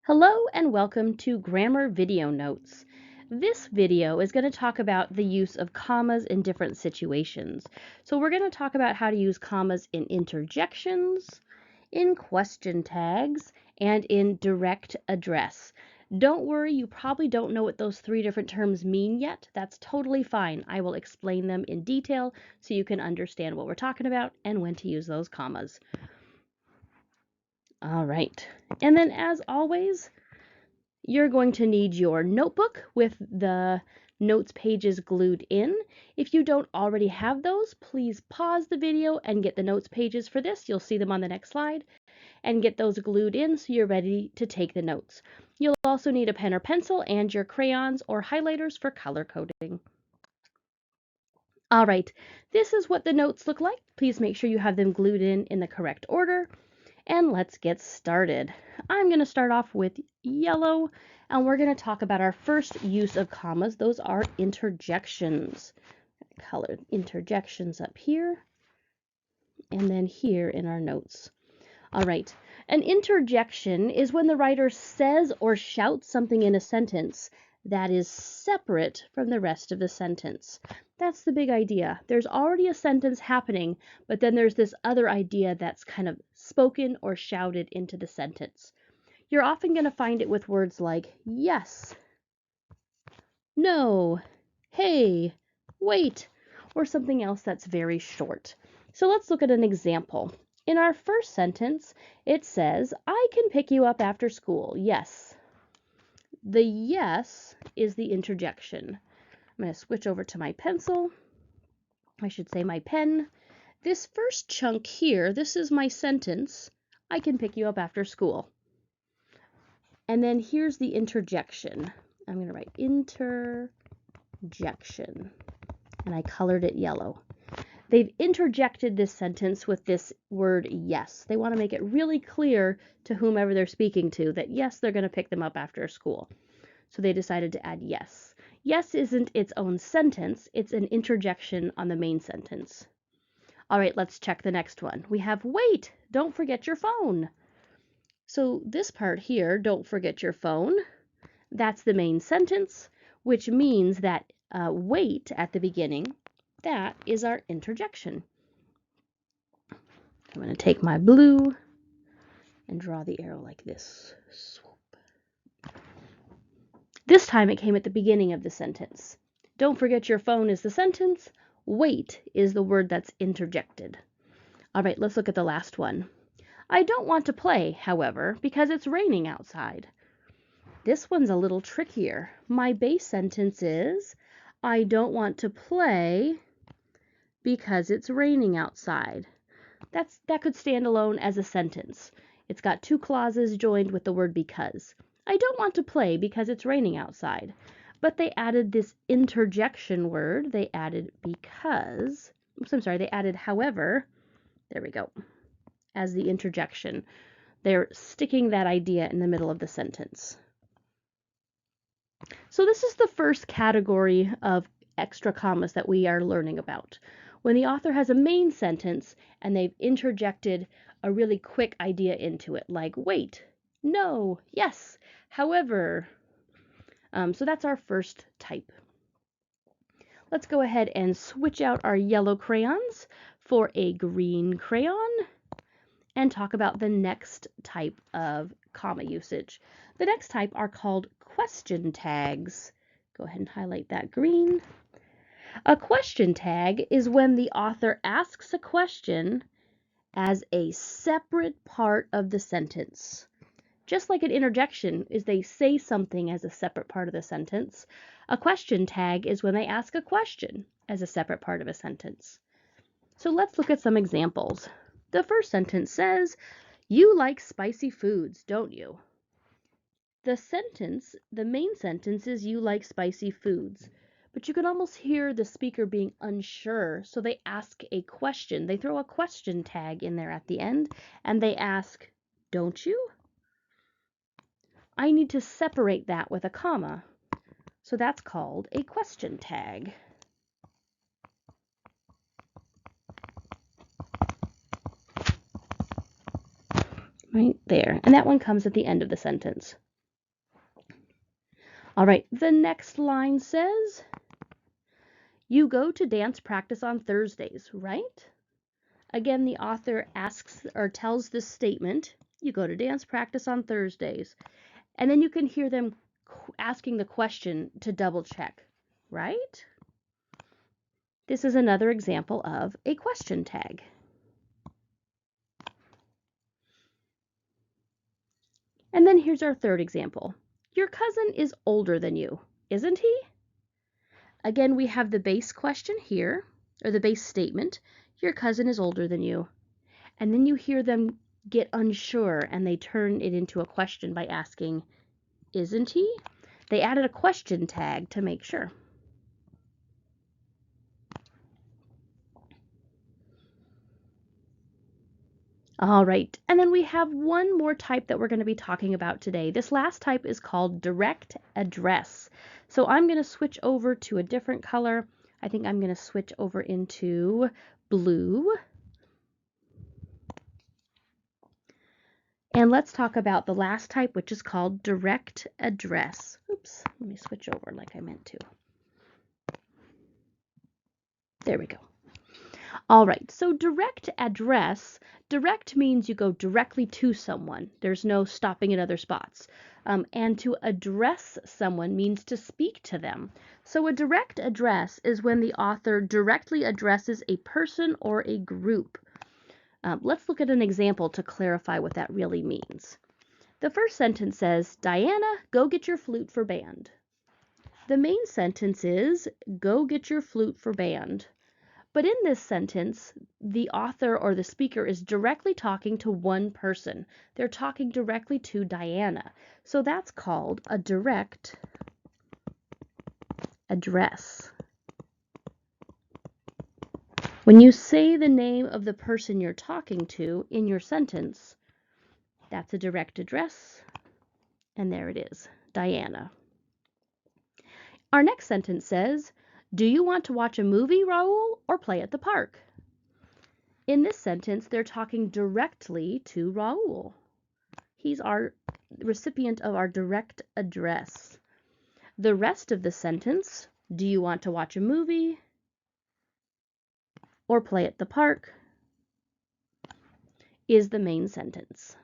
Hello and welcome to Grammar Video Notes. This video is going to talk about the use of commas in different situations. So we're going to talk about how to use commas in interjections, in question tags, and in direct address. Don't worry, you probably don't know what those three different terms mean yet. That's totally fine. I will explain them in detail so you can understand what we're talking about and when to use those commas. All right. And then as always, you're going to need your notebook with the notes pages glued in. If you don't already have those, please pause the video and get the notes pages for this. You'll see them on the next slide, and get those glued in so you're ready to take the notes. You'll also need a pen or pencil and your crayons or highlighters for color coding. All right, this is what the notes look like. Please make sure you have them glued in the correct order. And let's get started. I'm going to start off with yellow, and we're going to talk about our first use of commas. Those are interjections. Colored interjections up here, and then here in our notes. All right, an interjection is when the writer says or shouts something in a sentence that is separate from the rest of the sentence. That's the big idea. There's already a sentence happening, but then there's this other idea that's kind of spoken or shouted into the sentence. You're often going to find it with words like yes, no, hey, wait, or something else that's very short. So let's look at an example. In our first sentence, it says, I can pick you up after school. Yes. The yes is the interjection. I'm going to switch over to my pencil. I should say my pen. This first chunk here, this is my sentence. I can pick you up after school. And then here's the interjection. I'm going to write interjection. And I colored it yellow. They've interjected this sentence with this word yes. They want to make it really clear to whomever they're speaking to that yes, they're going to pick them up after school. So they decided to add yes. Yes isn't its own sentence, it's an interjection on the main sentence. All right, let's check the next one. We have wait, don't forget your phone. So this part here, don't forget your phone, that's the main sentence, which means that wait at the beginning, that is our interjection. I'm going to take my blue and draw the arrow like this. Swoop. This time it came at the beginning of the sentence. Don't forget your phone is the sentence. Wait is the word that's interjected. All right, let's look at the last one. I don't want to play, however, because it's raining outside. This one's a little trickier. My base sentence is, I don't want to play because it's raining outside. That could stand alone as a sentence. It's got two clauses joined with the word because. I don't want to play because it's raining outside. But they added this interjection word. They added because. They added however. There we go. As the interjection. They're sticking that idea in the middle of the sentence. So this is the first category of extra commas that we are learning about. When the author has a main sentence and they've interjected a really quick idea into it, like wait, no, yes, however. So that's our first type. Let's go ahead and switch out our yellow crayons for a green crayon and talk about the next type of comma usage. The next type are called question tags. Go ahead and highlight that green. A question tag is when the author asks a question as a separate part of the sentence. Just like an interjection is they say something as a separate part of the sentence, a question tag is when they ask a question as a separate part of a sentence. So let's look at some examples. The first sentence says, you like spicy foods, don't you? The main sentence is you like spicy foods, but you can almost hear the speaker being unsure, so they ask a question. They throw a question tag in there at the end, and they ask, don't you? I need to separate that with a comma, so that's called a question tag. Right there, and that one comes at the end of the sentence. All right, the next line says, you go to dance practice on Thursdays, right? Again, the author asks or tells this statement, you go to dance practice on Thursdays. And then you can hear them asking the question to double check, right? This is another example of a question tag. And then here's our third example. Your cousin is older than you, isn't he? Again, we have the base question here, or the base statement. Your cousin is older than you. And then you hear them get unsure and they turn it into a question by asking, isn't he? They added a question tag to make sure. All right, and then we have one more type that we're going to be talking about today. This last type is called direct address. So I'm going to switch over to a different color. I think I'm going to switch over into blue. And let's talk about the last type, which is called direct address. Oops, let me switch over like I meant to. There we go. All right, so direct address, direct means you go directly to someone. There's no stopping at other spots. And to address someone means to speak to them. So a direct address is when the author directly addresses a person or a group. Let's look at an example to clarify what that really means. The first sentence says, Diana, go get your flute for band. The main sentence is, go get your flute for band. But in this sentence, the author or the speaker is directly talking to one person. They're talking directly to Diana. So that's called a direct address. When you say the name of the person you're talking to in your sentence, that's a direct address. And there it is, Diana. Our next sentence says, do you want to watch a movie, Raoul, or play at the park? In this sentence, they're talking directly to Raoul. He's our recipient of our direct address. The rest of the sentence, do you want to watch a movie or play at the park, is the main sentence.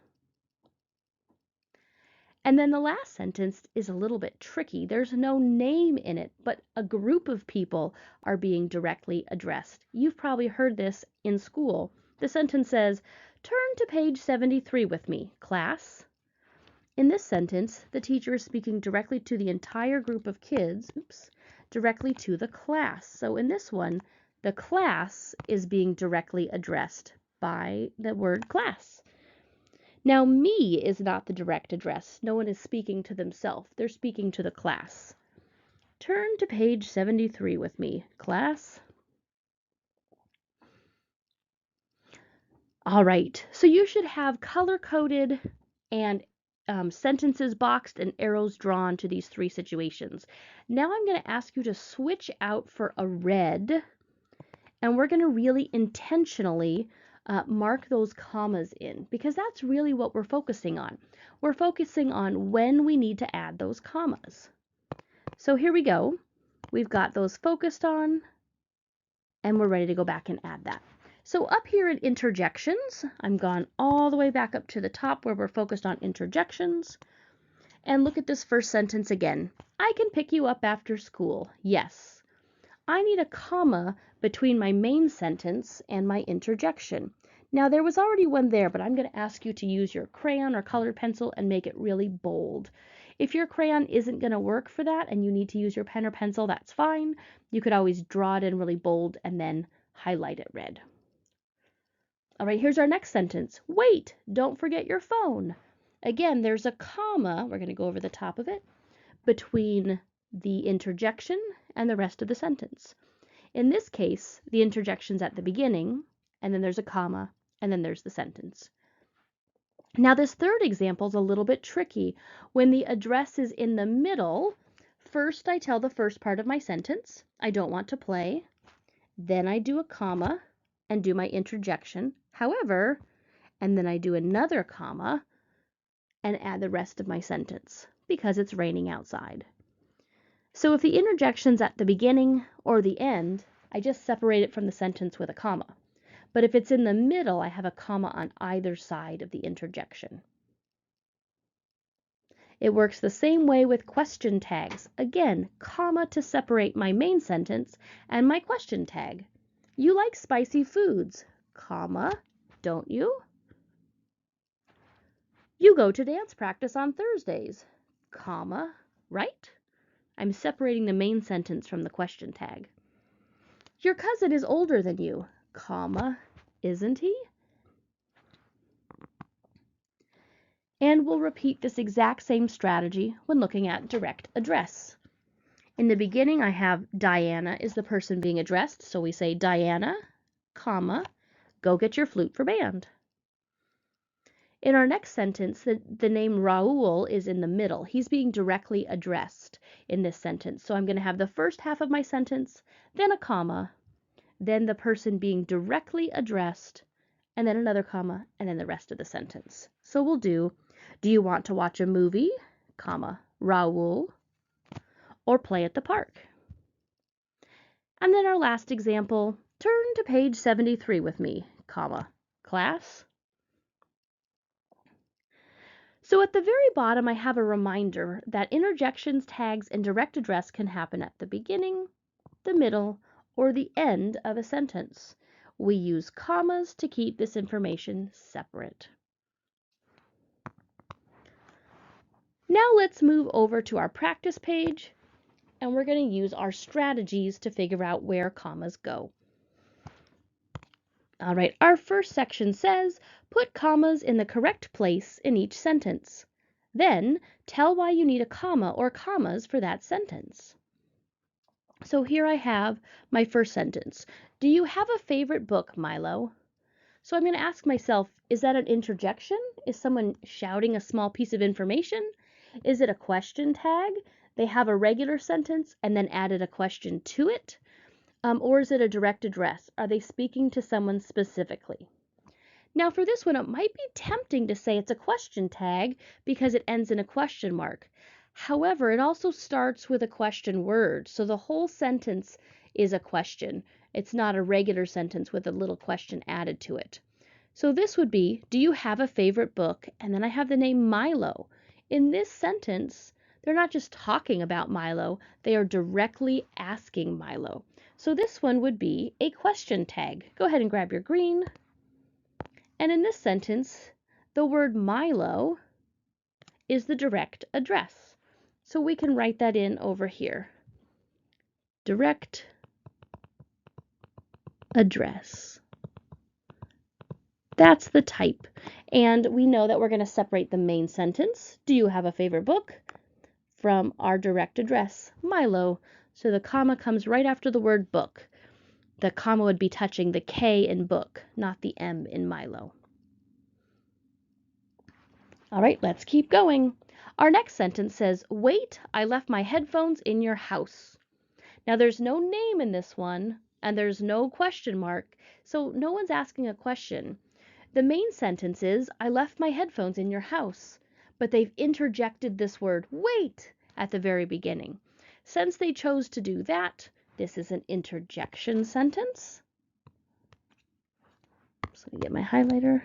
And then the last sentence is a little bit tricky. There's no name in it, but a group of people are being directly addressed. You've probably heard this in school. The sentence says, turn to page 73 with me, class. In this sentence, the teacher is speaking directly to the entire group of kids, directly to the class. So in this one, the class is being directly addressed by the word class. Now, me is not the direct address. No one is speaking to themselves. They're speaking to the class. Turn to page 73 with me, class. All right, so you should have color-coded and sentences boxed and arrows drawn to these three situations. Now I'm going to ask you to switch out for a red, and we're going to really intentionally mark those commas in, because that's really what we're focusing on. We're focusing on when we need to add those commas. So here we go. We've got those focused on, and we're ready to go back and add that. So up here in interjections, I'm gone all the way back up to the top where we're focused on interjections. And look at this first sentence again. I can pick you up after school. Yes. I need a comma between my main sentence and my interjection. Now there was already one there, but I'm going to ask you to use your crayon or colored pencil and make it really bold. If your crayon isn't going to work for that and you need to use your pen or pencil, that's fine. You could always draw it in really bold and then highlight it red. All right, here's our next sentence. Wait, don't forget your phone. Again, there's a comma, we're going to go over the top of it, between the interjection and the rest of the sentence. In this case, the interjection's at the beginning, and then there's a comma, and then there's the sentence. Now this third example is a little bit tricky. When the address is in the middle, first I tell the first part of my sentence, I don't want to play, then I do a comma and do my interjection, however, and then I do another comma and add the rest of my sentence because it's raining outside. So if the interjection's at the beginning or the end, I just separate it from the sentence with a comma. But if it's in the middle, I have a comma on either side of the interjection. It works the same way with question tags. Again, comma to separate my main sentence and my question tag. You like spicy foods, comma, don't you? You go to dance practice on Thursdays, comma, right? I'm separating the main sentence from the question tag. Your cousin is older than you, comma, isn't he? And we'll repeat this exact same strategy when looking at direct address. In the beginning, I have Diana is the person being addressed, so we say Diana, comma, go get your flute for band. In our next sentence, the name Raul is in the middle. He's being directly addressed in this sentence. So I'm going to have the first half of my sentence, then a comma, then the person being directly addressed, and then another comma, and then the rest of the sentence. So we'll do you want to watch a movie, comma, Raul, or play at the park? And then our last example, turn to page 73 with me, comma, class. So at the very bottom, I have a reminder that interjections, tags, and direct address can happen at the beginning, the middle, or the end of a sentence. We use commas to keep this information separate. Now let's move over to our practice page, and we're going to use our strategies to figure out where commas go. All right, our first section says, put commas in the correct place in each sentence. Then, tell why you need a comma or commas for that sentence. So here I have my first sentence. Do you have a favorite book, Milo? So I'm going to ask myself, is that an interjection? Is someone shouting a small piece of information? Is it a question tag? They have a regular sentence and then added a question to it? Or is it a direct address? Are they speaking to someone specifically? Now for this one, it might be tempting to say it's a question tag because it ends in a question mark. However, it also starts with a question word, so the whole sentence is a question. It's not a regular sentence with a little question added to it. So this would be, do you have a favorite book? And then I have the name Milo. In this sentence, they're not just talking about Milo, they are directly asking Milo. So this one would be a question tag. Go ahead and grab your green. And in this sentence, the word Milo is the direct address. So we can write that in over here. Direct address. That's the type. And we know that we're going to separate the main sentence, do you have a favorite book, from our direct address, Milo. So the comma comes right after the word book. The comma would be touching the K in book, not the M in Milo. All right, let's keep going. Our next sentence says, wait, I left my headphones in your house. Now there's no name in this one, and there's no question mark, so no one's asking a question. The main sentence is, I left my headphones in your house, but they've interjected this word, wait, at the very beginning. Since they chose to do that, this is an interjection sentence. So let me get my highlighter.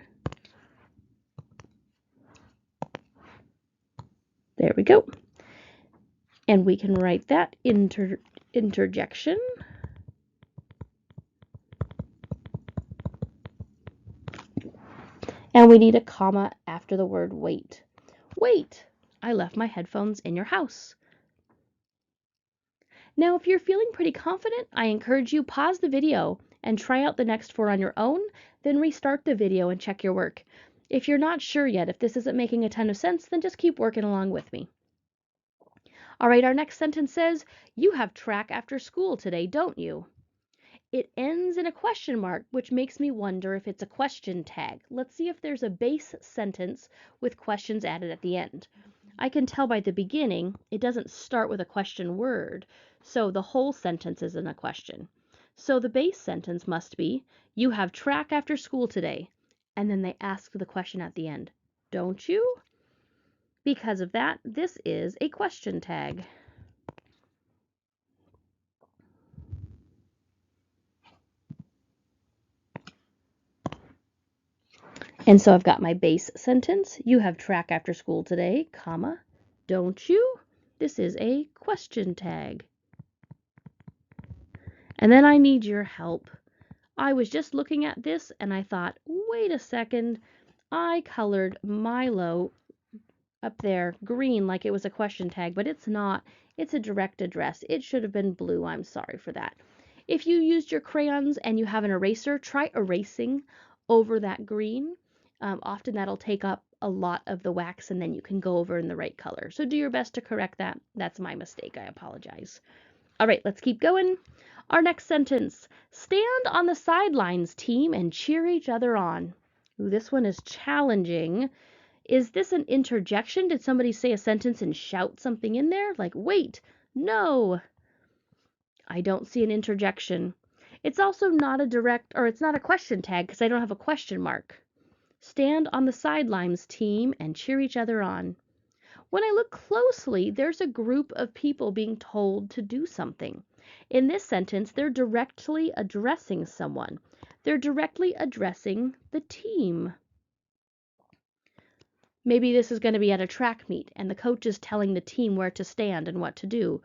There we go. And we can write that interjection. And we need a comma after the word wait. Wait, I left my headphones in your house. Now, if you're feeling pretty confident, I encourage you pause the video and try out the next four on your own, then restart the video and check your work. If you're not sure yet, if this isn't making a ton of sense, then just keep working along with me. All right, our next sentence says, you have track after school today, don't you? It ends in a question mark, which makes me wonder if it's a question tag. Let's see if there's a base sentence with questions added at the end. I can tell by the beginning, it doesn't start with a question word, so the whole sentence isn't a question. So the base sentence must be, you have track after school today, and then they ask the question at the end, don't you? Because of that, this is a question tag. And so I've got my base sentence. You have track after school today, comma, don't you? This is a question tag. And then I need your help. I was just looking at this and I thought, wait a second, I colored Milo up there green like it was a question tag, but it's not. It's a direct address. It should have been blue. I'm sorry for that. If you used your crayons and you have an eraser, try erasing over that green. Often that'll take up a lot of the wax and then you can go over in the right color. So do your best to correct that. That's my mistake. I apologize. All right, let's keep going. Our next sentence, stand on the sidelines, team, and cheer each other on. Ooh, this one is challenging. Is this an interjection? Did somebody say a sentence and shout something in there? Like, wait, no. I don't see an interjection. It's also not a direct, or it's not a question tag because I don't have a question mark. Stand on the sidelines, team, and cheer each other on. When I look closely, there's a group of people being told to do something. In this sentence, they're directly addressing someone. They're directly addressing the team. Maybe this is going to be at a track meet and the coach is telling the team where to stand and what to do.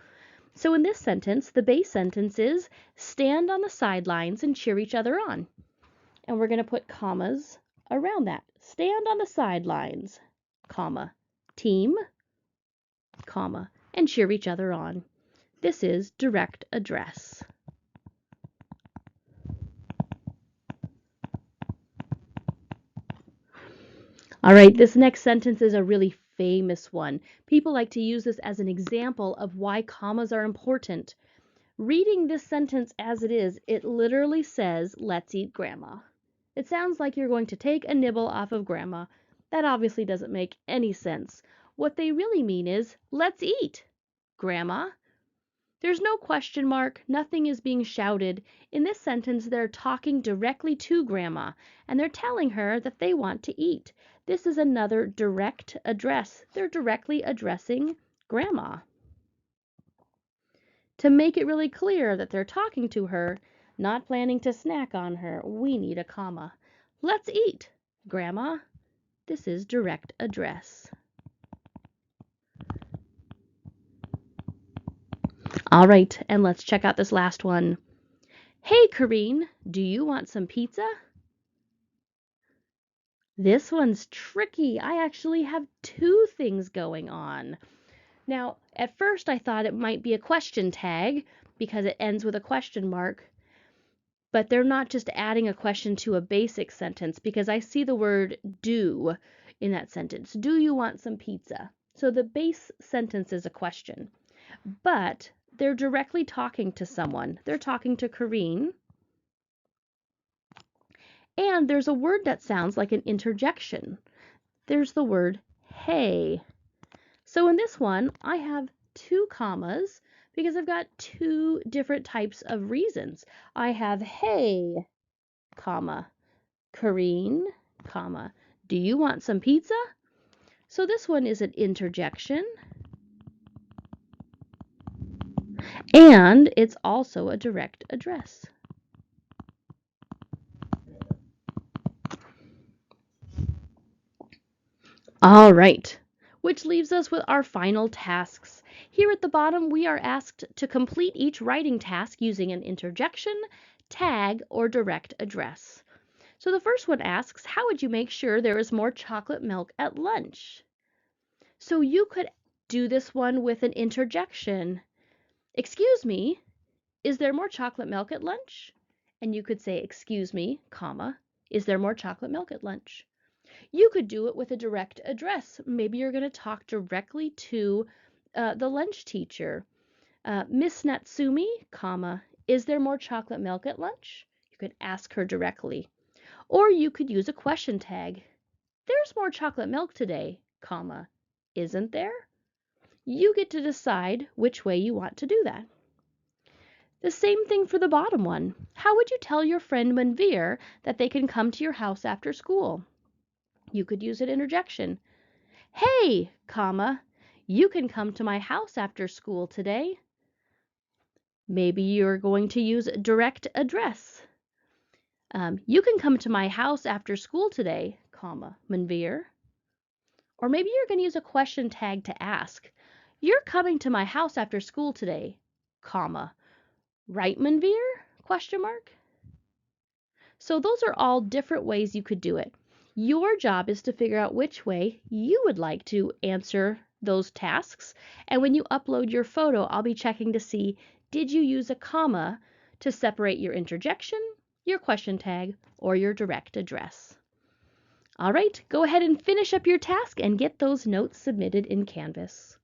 So in this sentence, the base sentence is stand on the sidelines and cheer each other on. And we're going to put commas around that. Stand on the sidelines, comma, team, comma, and cheer each other on. This is direct address. All right, this next sentence is a really famous one. People like to use this as an example of why commas are important. Reading this sentence as it is, it literally says, let's eat grandma. It sounds like you're going to take a nibble off of grandma. That obviously doesn't make any sense. What they really mean is, let's eat, grandma. There's no question mark, nothing is being shouted. In this sentence, they're talking directly to grandma, and they're telling her that they want to eat. This is another direct address. They're directly addressing grandma. To make it really clear that they're talking to her, not planning to snack on her, we need a comma. Let's eat, grandma. This is direct address. All right, and let's check out this last one. Hey, Kareen, do you want some pizza? This one's tricky. I actually have two things going on. Now, at first I thought it might be a question tag because it ends with a question mark, but they're not just adding a question to a basic sentence because I see the word do in that sentence. Do you want some pizza? So the base sentence is a question, but they're directly talking to someone. They're talking to Kareen. And there's a word that sounds like an interjection. There's the word hey. So in this one, I have two commas because I've got two different types of reasons. I have hey, comma, Kareen, comma, do you want some pizza? So this one is an interjection. And it's also a direct address. All right, which leaves us with our final tasks. Here at the bottom, we are asked to complete each writing task using an interjection, tag, or direct address. So the first one asks, how would you make sure there is more chocolate milk at lunch? So you could do this one with an interjection. Excuse me, is there more chocolate milk at lunch? And you could say, excuse me, comma, is there more chocolate milk at lunch? You could do it with a direct address. Maybe you're going to talk directly to the lunch teacher. Miss Natsumi, comma, is there more chocolate milk at lunch? You could ask her directly. Or you could use a question tag. There's more chocolate milk today, comma, isn't there? You get to decide which way you want to do that. The same thing for the bottom one. How would you tell your friend Manveer that they can come to your house after school? You could use an interjection. Hey, comma, you can come to my house after school today. Maybe you're going to use direct address. You can come to my house after school today, comma, Manveer. Or maybe you're going to use a question tag to ask, you're coming to my house after school today, comma, right, Manveer? Question mark. So those are all different ways you could do it. Your job is to figure out which way you would like to answer those tasks. And when you upload your photo, I'll be checking to see, did you use a comma to separate your interjection, your question tag, or your direct address? All right, go ahead and finish up your task and get those notes submitted in Canvas.